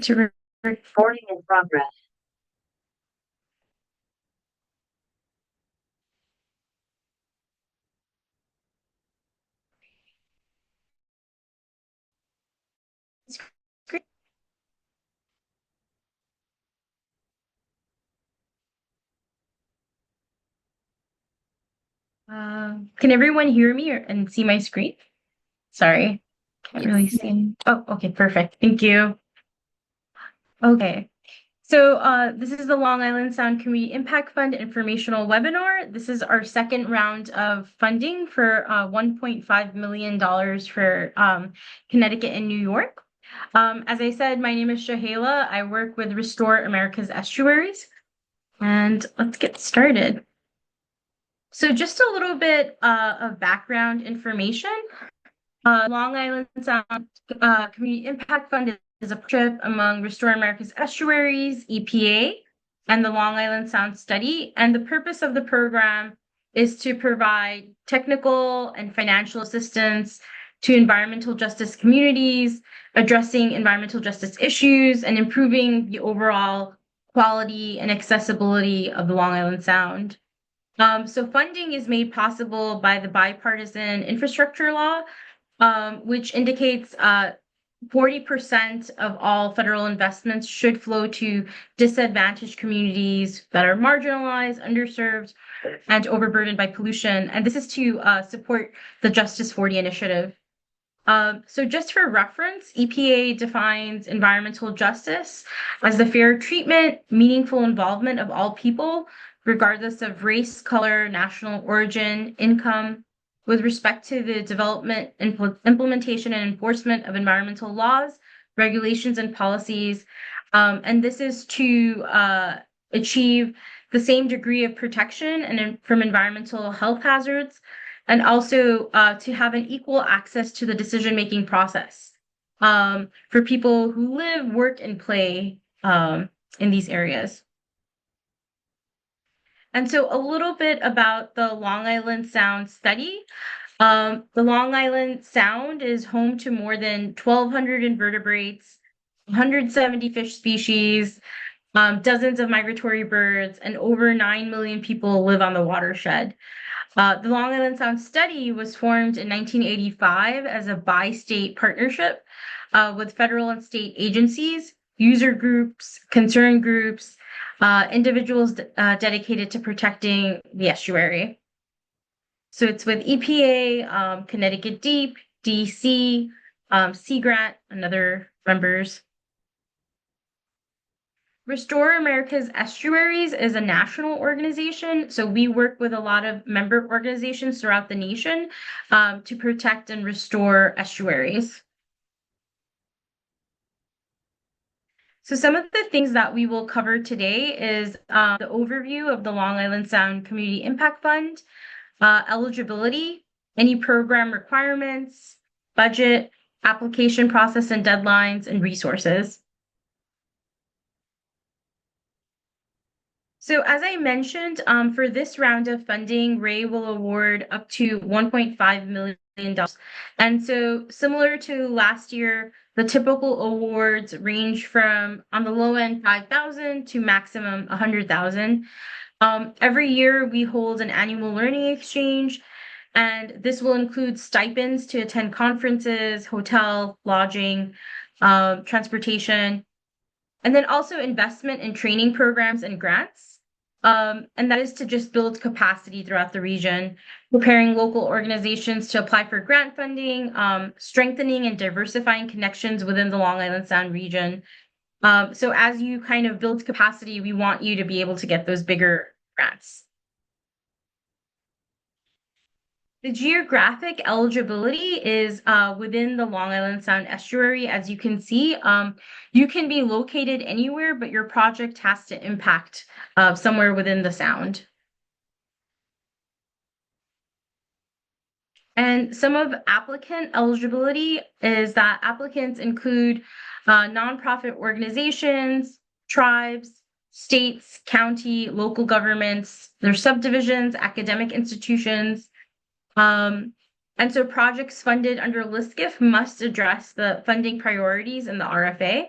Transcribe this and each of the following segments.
To recording in progress. Can everyone hear me and see my screen? Sorry, can't really see. Oh, okay, perfect. Thank you. Okay. So this is the Long Island Sound Community Impact Fund informational webinar. This is our second round of funding for $1.5 million for Connecticut and New York. As I said, my name is Shahela. I work with Restore America's Estuaries. And let's get started. So just a little bit of background information. Long Island Sound Community Impact Fund is a partnership among Restore America's Estuaries, EPA, and the Long Island Sound Study. And the purpose of the program is to provide technical and financial assistance to environmental justice communities, addressing environmental justice issues, and improving the overall quality and accessibility of the Long Island Sound. So funding is made possible by the bipartisan infrastructure law, which indicates 40% of all federal investments should flow to disadvantaged communities that are marginalized, underserved, and overburdened by pollution. And this is to support the Justice 40 initiative. So just for reference, EPA defines environmental justice as the fair treatment, meaningful involvement of all people, regardless of race, color, national origin, income, with respect to the development, implementation, and enforcement of environmental laws, regulations, and policies. And this is to achieve the same degree of protection and from environmental health hazards, and also to have an equal access to the decision-making process for people who live, work, and play in these areas. And so a little bit about the Long Island Sound study. The Long Island Sound is home to more than 1,200 invertebrates, 170 fish species, dozens of migratory birds, and over 9 million people live on the watershed. The Long Island Sound Study was formed in 1985 as a bi-state partnership with federal and state agencies, user groups, concern groups, individuals dedicated to protecting the estuary. So it's with EPA, Connecticut Deep, DC, Sea Grant, and other members. Restore America's Estuaries is a national organization. So we work with a lot of member organizations throughout the nation to protect and restore estuaries. So some of the things that we will cover today is the overview of the Long Island Sound Community Impact Fund, eligibility, any program requirements, budget, application process and deadlines, and resources. So as I mentioned, for this round of funding, Ray will award up to $1.5 million. And so similar to last year, the typical awards range from, on the low end, 5,000 to maximum 100,000. Every year we hold an annual learning exchange, and this will include stipends to attend conferences, hotel, lodging, transportation, and then also investment in training programs and grants. And that is to just build capacity throughout the region, preparing local organizations to apply for grant funding, strengthening and diversifying connections within the Long Island Sound region. So as you kind of build capacity, we want you to be able to get those bigger grants. The geographic eligibility is within the Long Island Sound estuary. As you can see, you can be located anywhere, but your project has to impact somewhere within the Sound. And some of applicant eligibility is that applicants include nonprofit organizations, tribes, states, county, local governments, their subdivisions, academic institutions. And so projects funded under LISCIF must address the funding priorities in the RFA.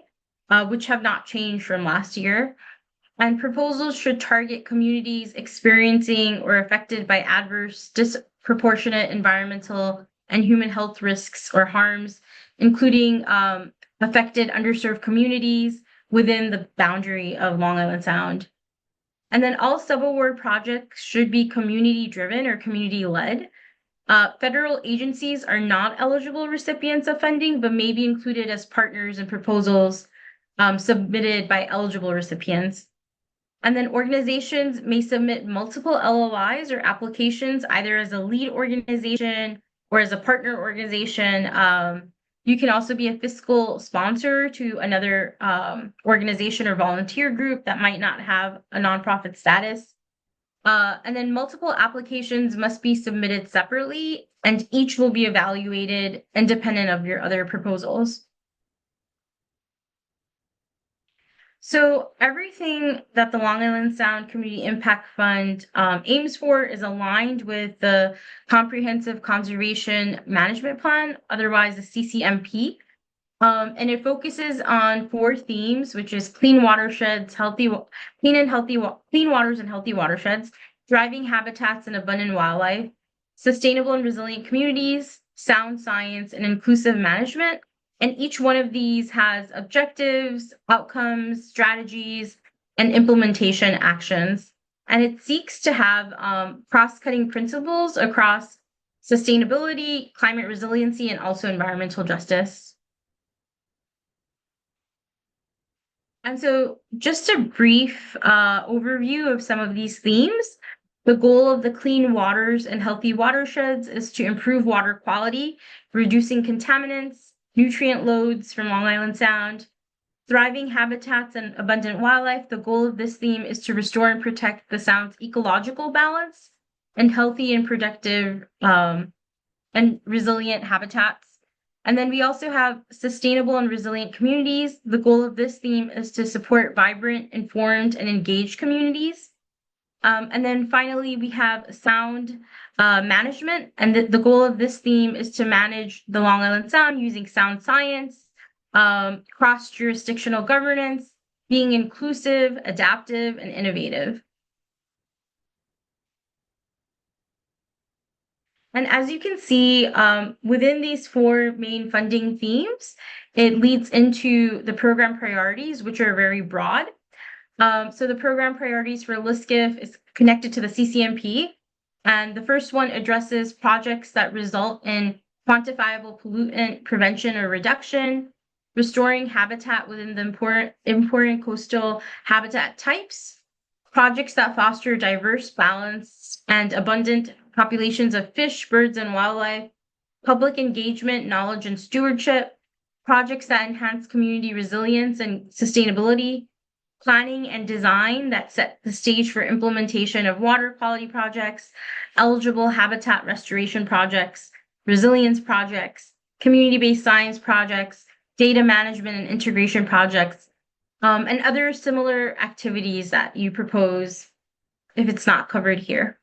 which have not changed from last year. And proposals should target communities experiencing or affected by adverse, disproportionate environmental and human health risks or harms, including affected, underserved communities within the boundary of Long Island Sound. And then all subaward projects should be community driven or community led. Federal agencies are not eligible recipients of funding, but may be included as partners in proposals submitted by eligible recipients. And then organizations may submit multiple LOIs or applications, either as a lead organization or as a partner organization. You can also be a fiscal sponsor to another organization or volunteer group that might not have a nonprofit status. And then multiple applications must be submitted separately, and each will be evaluated independent of your other proposals. So everything that the Long Island Sound Community Impact Fund aims for is aligned with the Comprehensive Conservation Management Plan, otherwise the CCMP. And it focuses on 4 themes, which is clean watersheds, clean waters and healthy watersheds, thriving habitats and abundant wildlife, sustainable and resilient communities, sound science, and inclusive management. And each one of these has objectives, outcomes, strategies, and implementation actions. And it seeks to have cross-cutting principles across sustainability, climate resiliency, and also environmental justice. And so just a brief overview of some of these themes. The goal of the Clean Waters and Healthy Watersheds is to improve water quality, reducing contaminants, nutrient loads from Long Island Sound, thriving habitats and abundant wildlife. The goal of this theme is to restore and protect the Sound's ecological balance and healthy and productive and resilient habitats. And then we also have sustainable and resilient communities. The goal of this theme is to support vibrant, informed, and engaged communities. And then finally, we have sound management. And the goal of this theme is to manage the Long Island Sound using sound science, cross-jurisdictional governance, being inclusive, adaptive, and innovative. And as you can see, within these 4 main funding themes, it leads into the program priorities, which are very broad. So the program priorities for LISCIF is connected to the CCMP. And the first one addresses projects that result in quantifiable pollutant prevention or reduction, restoring habitat within the important coastal habitat types, projects that foster diverse, balanced, and abundant populations of fish, birds, and wildlife, public engagement, knowledge, and stewardship, projects that enhance community resilience and sustainability, planning and design that set the stage for implementation of water quality projects, eligible habitat restoration projects, resilience projects, community-based science projects, data management and integration projects, and other similar activities that you propose if it's not covered here.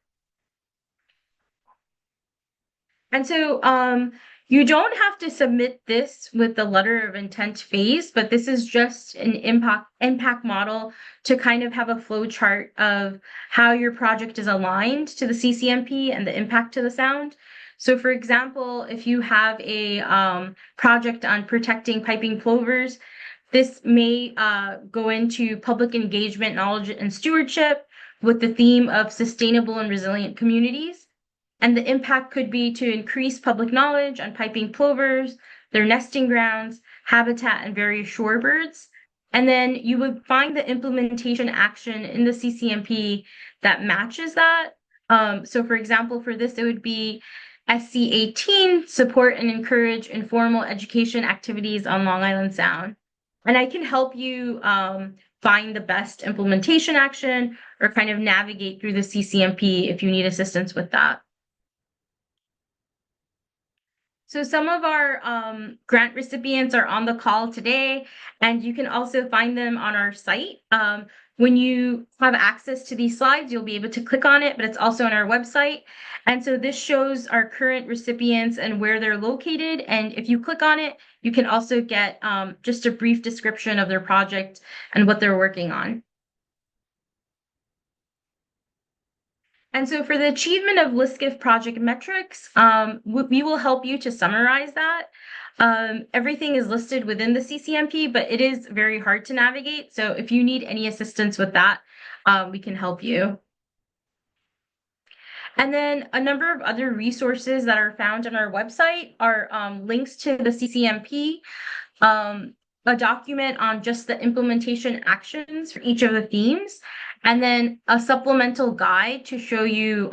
And so you don't have to submit this with the letter of intent phase, but this is just an impact model to kind of have a flow chart of how your project is aligned to the CCMP and the impact to the Sound. So for example, if you have a project on protecting piping plovers, this may go into public engagement, knowledge, and stewardship with the theme of sustainable and resilient communities. And the impact could be to increase public knowledge on piping plovers, their nesting grounds, habitat, and various shorebirds. And then you would find the implementation action in the CCMP that matches that. So for example, for this, it would be SC18, support and encourage informal education activities on Long Island Sound. And I can help you find the best implementation action or kind of navigate through the CCMP if you need assistance with that. So some of our grant recipients are on the call today, and you can also find them on our site. When you have access to these slides, you'll be able to click on it, but it's also on our website. And so this shows our current recipients and where they're located. And if you click on it, you can also get just a brief description of their project and what they're working on. And so for the achievement of LISCIF project metrics, we will help you to summarize that. Everything is listed within the CCMP, but it is very hard to navigate. So if you need any assistance with that, we can help you. And then a number of other resources that are found on our website are links to the CCMP, a document on just the implementation actions for each of the themes, and then a supplemental guide to show you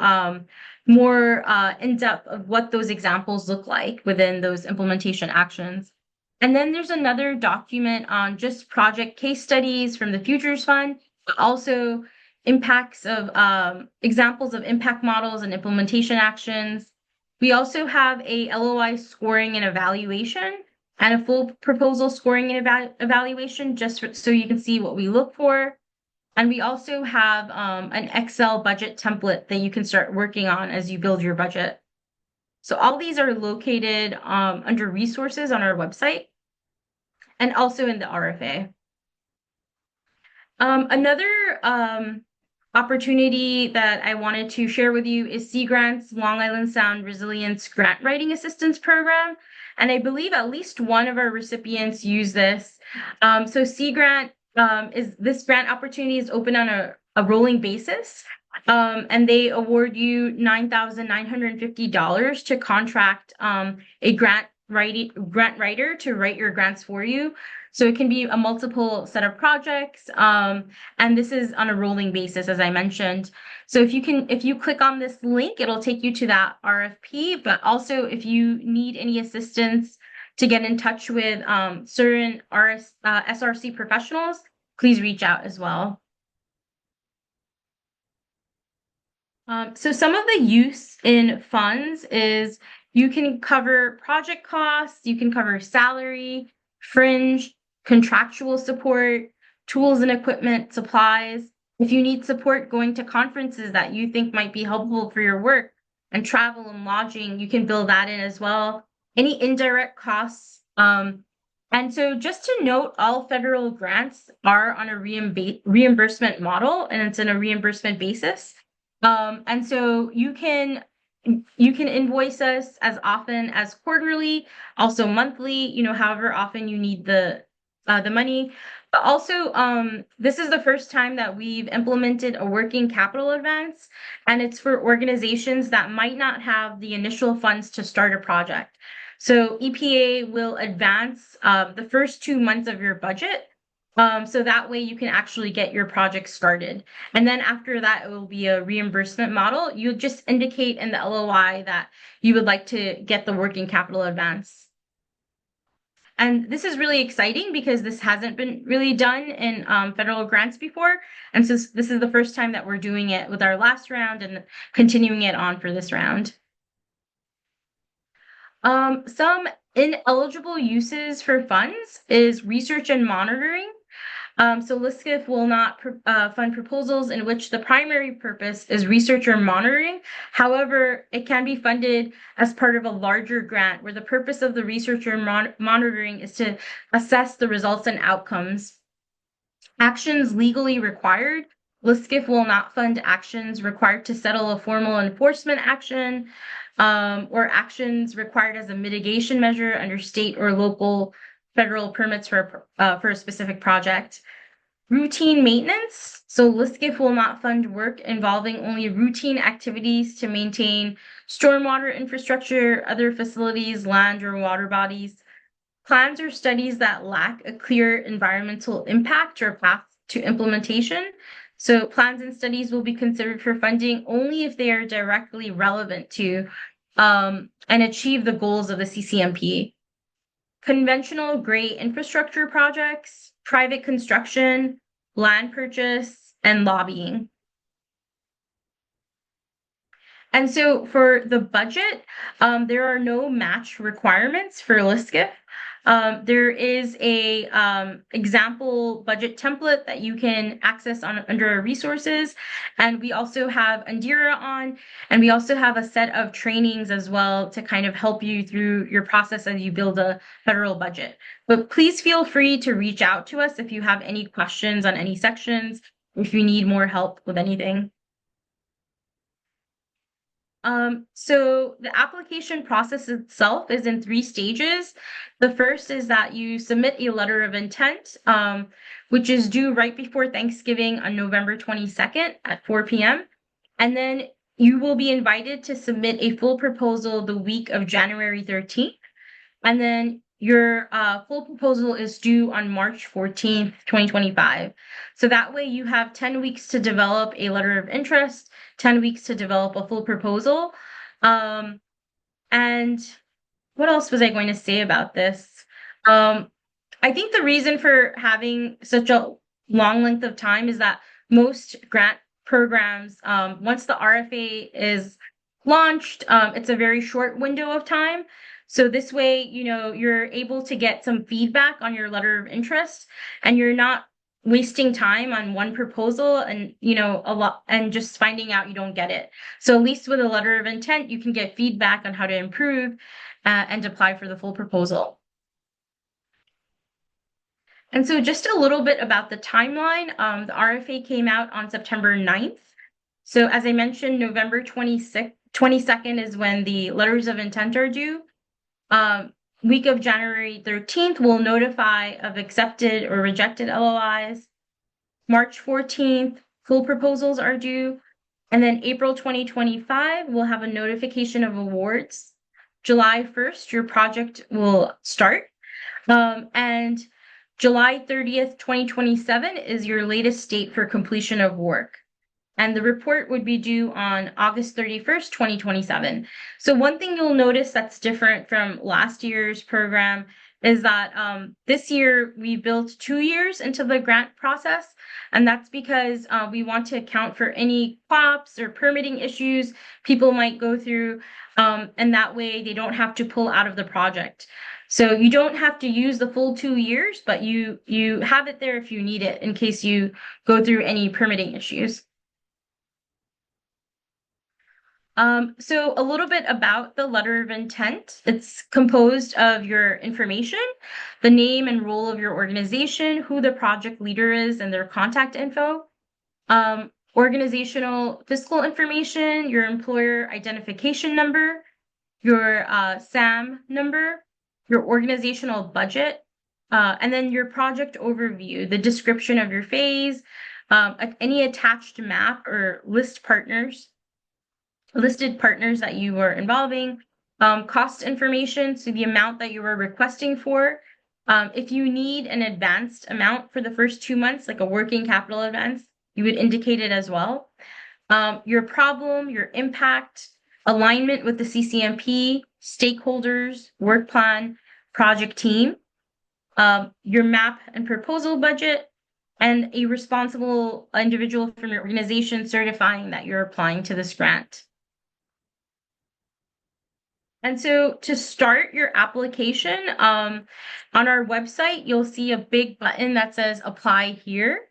more in depth of what those examples look like within those implementation actions. And then there's another document on just project case studies from the Futures Fund, but also impacts of examples of impact models and implementation actions. We also have a LOI scoring and evaluation and a full proposal scoring and evaluation so you can see what we look for. And we also have an Excel budget template that you can start working on as you build your budget. So all these are located under resources on our website and also in the RFA. Another opportunity that I wanted to share with you is Sea Grant's Long Island Sound Resilience Grant Writing Assistance Program. And I believe at least one of our recipients use this. So Sea Grant this grant opportunity is open on a rolling basis. And they award you $9,950 to contract a grant writer to write your grants for you. So it can be a multiple set of projects, and this is on a rolling basis, as I mentioned. So if you click on this link, it'll take you to that RFP. But also, if you need any assistance to get in touch with certain SRC professionals, please reach out as well. So some of the use in funds is you can cover project costs, you can cover salary, fringe, contractual support, tools and equipment, supplies. If you need support going to conferences that you think might be helpful for your work, and travel and lodging, you can build that in as well. Any indirect costs. And so just to note, all federal grants are on a reimbursement model, and it's in a reimbursement basis. And so you can invoice us as often as quarterly, also monthly, however often you need the money. But also, this is the first time that we've implemented a working capital advance, and it's for organizations that might not have the initial funds to start a project. So EPA will advance the first 2 months of your budget, so that way you can actually get your project started. And then after that, it will be a reimbursement model. You'll just indicate in the LOI that you would like to get the working capital advance. And this is really exciting because this hasn't been really done in federal grants before. And so this is the first time that we're doing it with our last round and continuing it on for this round. Some ineligible uses for funds is research and monitoring. So LISCIF will not fund proposals in which the primary purpose is research or monitoring. However, it can be funded as part of a larger grant where the purpose of the research or monitoring is to assess the results and outcomes. Actions legally required. LISCIF will not fund actions required to settle a formal enforcement action, or actions required as a mitigation measure under state or local federal permits for a specific project. Routine maintenance. So LISCIF will not fund work involving only routine activities to maintain stormwater infrastructure, other facilities, land or water bodies. Plans or studies that lack a clear environmental impact or path to implementation. So plans and studies will be considered for funding only if they are directly relevant to and achieve the goals of the CCMP. Conventional gray infrastructure projects, private construction, land purchase, and lobbying. And so for the budget, there are no match requirements for LISCIF. There is a example budget template that you can access under resources. And we also have Andira on, and we also have a set of trainings as well to kind of help you through your process as you build a federal budget. But please feel free to reach out to us if you have any questions on any sections, if you need more help with anything. So the application process itself is in 3 stages. The first is that you submit a letter of intent, which is due right before Thanksgiving on November 22nd at 4 p.m. And then you will be invited to submit a full proposal the week of January 13th. And then your full proposal is due on March 14th, 2025. So that way you have 10 weeks to develop a letter of interest, 10 weeks to develop a full proposal. And what else was I going to say about this? I think the reason for having such a long length of time is that most grant programs, once the RFA is launched, it's a very short window of time. So this way, you're able to get some feedback on your letter of interest, and you're not wasting time on one proposal and a lot and just finding out you don't get it. So at least with a letter of intent, you can get feedback on how to improve and apply for the full proposal. And so just a little bit about the timeline. The RFA came out on September 9th. So as I mentioned, November 22nd is when the letters of intent are due. Week of January 13th, we'll notify of accepted or rejected LOIs. March 14th, full proposals are due. And then April 2025, we'll have a notification of awards. July 1st, your project will start. And July 30th, 2027 is your latest date for completion of work. And the report would be due on August 31st, 2027. So one thing you'll notice that's different from last year's program is that this year we built 2 years into the grant process. And that's because we want to account for any COPs or permitting issues people might go through. And that way they don't have to pull out of the project. So you don't have to use the full 2 years, but you have it there if you need it in case you go through any permitting issues. So a little bit about the letter of intent. It's composed of your information, the name and role of your organization, who the project leader is, and their contact info, organizational fiscal information, your employer identification number, your SAM number, your organizational budget, and then your project overview, the description of your phase, any attached map or listed partners that you were involving, cost information, so the amount that you were requesting for. If you need an advanced amount for the first 2 months, like a working capital advance, you would indicate it as well. Your problem, your impact, alignment with the CCMP, stakeholders, work plan, project team, your map and proposal budget, and a responsible individual from your organization certifying that you're applying to this grant. And so to start your application, on our website, you'll see a big button that says apply here.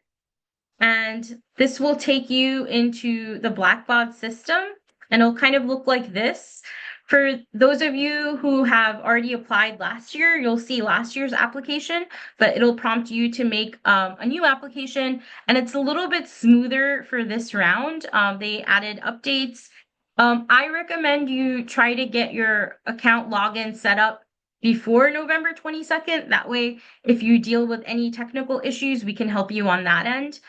And this will take you into the Blackbaud system, and it'll kind of look like this. For those of you who have already applied last year, you'll see last year's application, but it'll prompt you to make a new application, and it's a little bit smoother for this round. They added updates. I recommend you try to get your account login set up before November 22nd. That way, if you deal with any technical issues, we can help you on that end.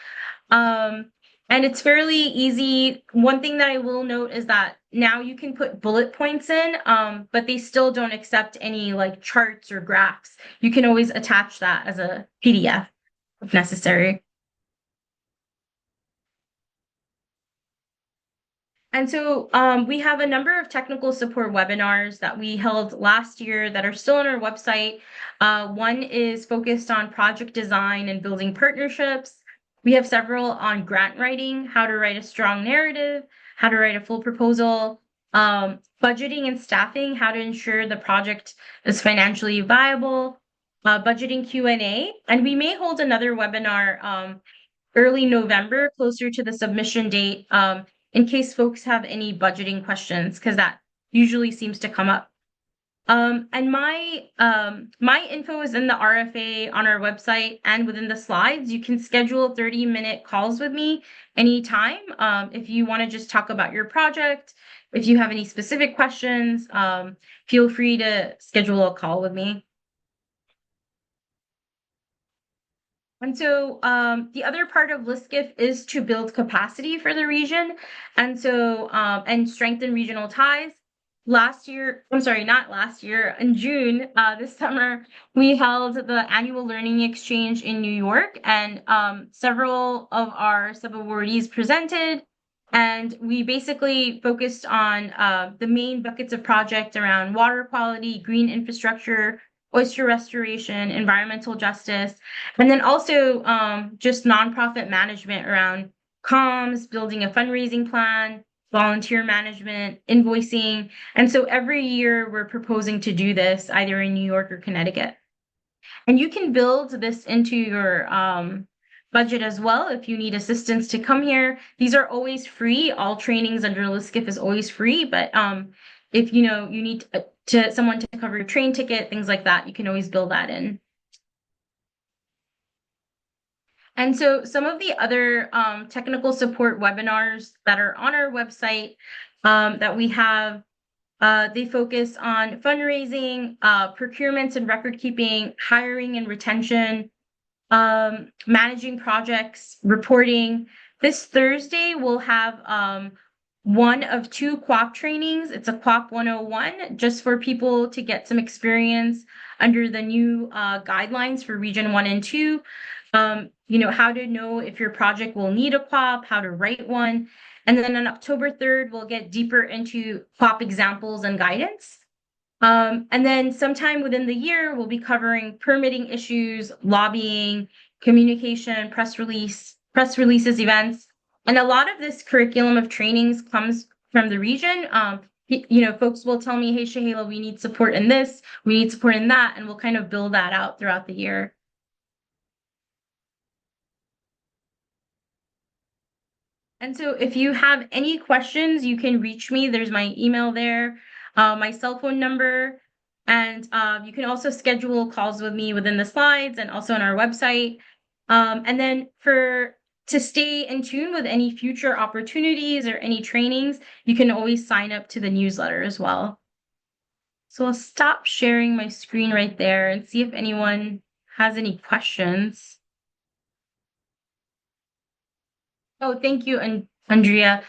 And it's fairly easy. One thing that I will note is that now you can put bullet points in, but they still don't accept any like charts or graphs. You can always attach that as a PDF if necessary. And so we have a number of technical support webinars that we held last year that are still on our website. One is focused on project design and building partnerships. We have several on grant writing, how to write a strong narrative, how to write a full proposal, budgeting and staffing, how to ensure the project is financially viable, budgeting Q&A, and we may hold another webinar early November, closer to the submission date, in case folks have any budgeting questions, because that usually seems to come up. And my info is in the RFA on our website and within the slides. You can schedule 30-minute calls with me anytime. If you want to just talk about your project, if you have any specific questions, feel free to schedule a call with me. And so the other part of LISCIF is to build capacity for the region and and strengthen regional ties. Last year, I'm sorry, not last year, in June, this summer, we held the annual learning exchange in New York, and several of our sub-awardees presented. And we basically focused on the main buckets of project around water quality, green infrastructure, oyster restoration, environmental justice, and then also just nonprofit management around comms, building a fundraising plan, volunteer management, invoicing. And so every year we're proposing to do this either in New York or Connecticut. And you can build this into your budget as well if you need assistance to come here. These are always free. All trainings under LISCIF is always free, but if you need someone to cover your train ticket, things like that, you can always build that in. And so some of the other technical support webinars that are on our website that we have, they focus on fundraising, procurements and record keeping, hiring and retention, managing projects, reporting. This Thursday, we'll have one of two QUAP trainings. It's a QUAP 101, just for people to get some experience under the new guidelines for Region 1 and 2. How to know if your project will need a QUAP, how to write one. And then on October 3rd, we'll get deeper into QUAP examples and guidance. And then sometime within the year, we'll be covering permitting issues, lobbying, communication, press releases, events. And a lot of this curriculum of trainings comes from the region. Folks will tell me, hey, Shahela, we need support in this, we need support in that, and we'll kind of build that out throughout the year. And so if you have any questions, you can reach me. There's my email there, my cell phone number, and you can also schedule calls with me within the slides and also on our website. And then to stay in tune with any future opportunities or any trainings, you can always sign up to the newsletter as well. So I'll stop sharing my screen right there and see if anyone has any questions. Oh, thank you, Andrea.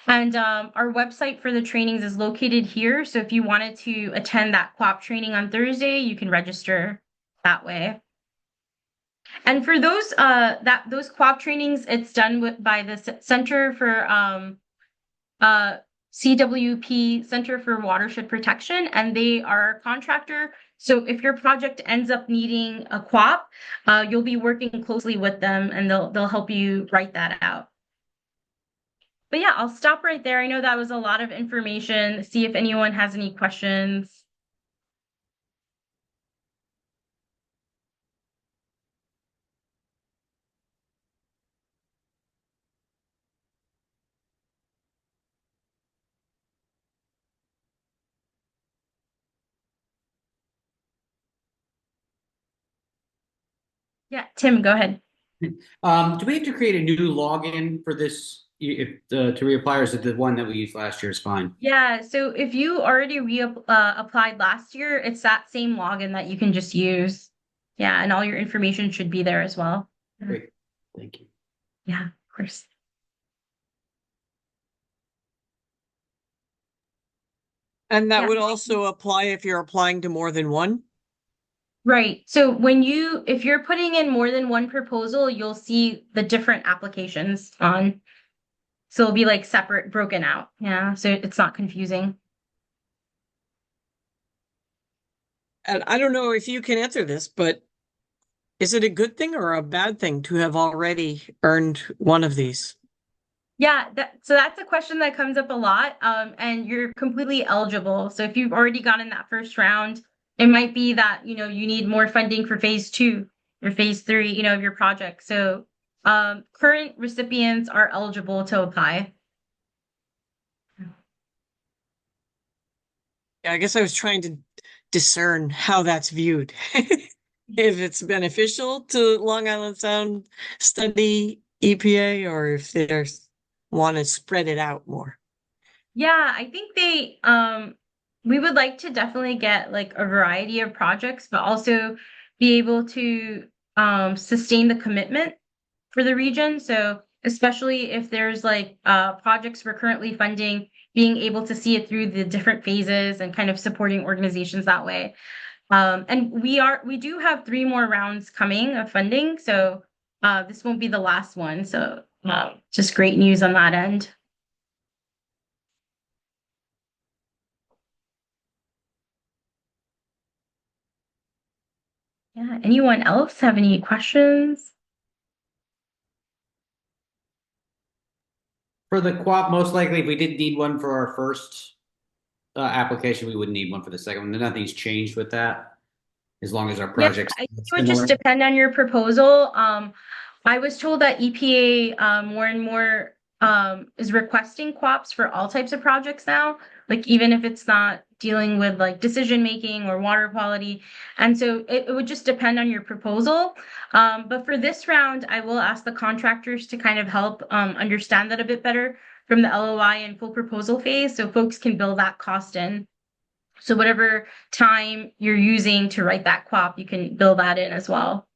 And our website for the trainings is located here. So if you wanted to attend that QUAP training on Thursday, you can register that way. And for those QUAP trainings, it's done by the Center for CWP, Center for Watershed Protection, and they are a contractor. So if your project ends up needing a QUAP, you'll be working closely with them, and they'll help you write that out. But yeah, I'll stop right there. I know that was a lot of information. See if anyone has any questions. Yeah, Tim, go ahead. Do we have to create a new login for this to reapply, or is it the one that we used last year is fine? Yeah, so if you already applied last year, it's that same login that you can just use. Yeah, and all your information should be there as well. Great, thank you. Yeah, of course. And that would also apply if you're applying to more than one? Right. So if you're putting in more than one proposal, you'll see the different applications on. So it'll be like separate, broken out. Yeah. So it's not confusing. And I don't know if you can answer this, but is it a good thing or a bad thing to have already earned one of these? Yeah, so that's a question that comes up a lot, and you're completely eligible. So if you've already gotten that first round, it might be that, you need more funding for phase 2 or phase 3, of your project. So current recipients are eligible to apply. Yeah, I guess I was trying to discern how that's viewed. If it's beneficial to Long Island Sound study EPA or if they want to spread it out more. Yeah, I think we would like to definitely get like a variety of projects, but also be able to sustain the commitment for the region. So especially if there's like projects we're currently funding, being able to see it through the different phases and kind of supporting organizations that way. And we do have 3 more rounds coming of funding, so this won't be the last one. So just great news on that end. Yeah. Anyone else have any questions? For the QUAP, most likely, if we did need one for our first application, we wouldn't need one for the second one. Nothing's changed with that, as long as our Yeah, project's I think it would similar. just depend on your proposal. I was told that EPA more and more is requesting QUAPs for all types of projects now, like even if it's not dealing with like decision making or water quality. And so it would just depend on your proposal. But for this round, I will ask the contractors to kind of help understand that a bit better from the LOI and full proposal phase so folks can build that cost in. So whatever time you're using to write that QUAP, you can build that in as well.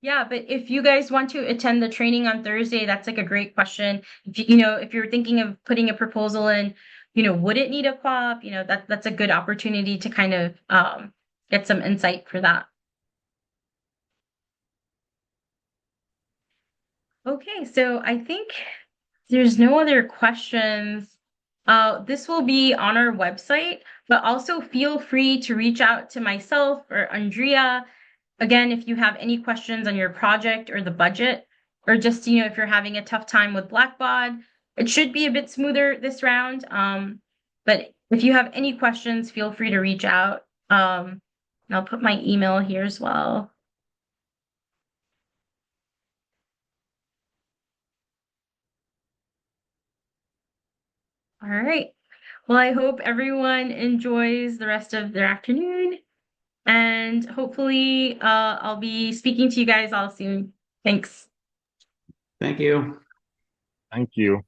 Yeah, but if you guys want to attend the training on Thursday, that's like a great question. If you're thinking of putting a proposal in, would it need a QUAP? That's a good opportunity to kind of get some insight for that. Okay, so I think there's no other questions. This will be on our website, but also feel free to reach out to myself or Andrea. Again, if you have any questions on your project or the budget, or just, if you're having a tough time with Blackbaud, it should be a bit smoother this round. But if you have any questions, feel free to reach out. And I'll put my email here as well. All right. Well, I hope everyone enjoys the rest of their afternoon, and hopefully, I'll be speaking to you guys all soon. Thanks. Thank you. Thank you.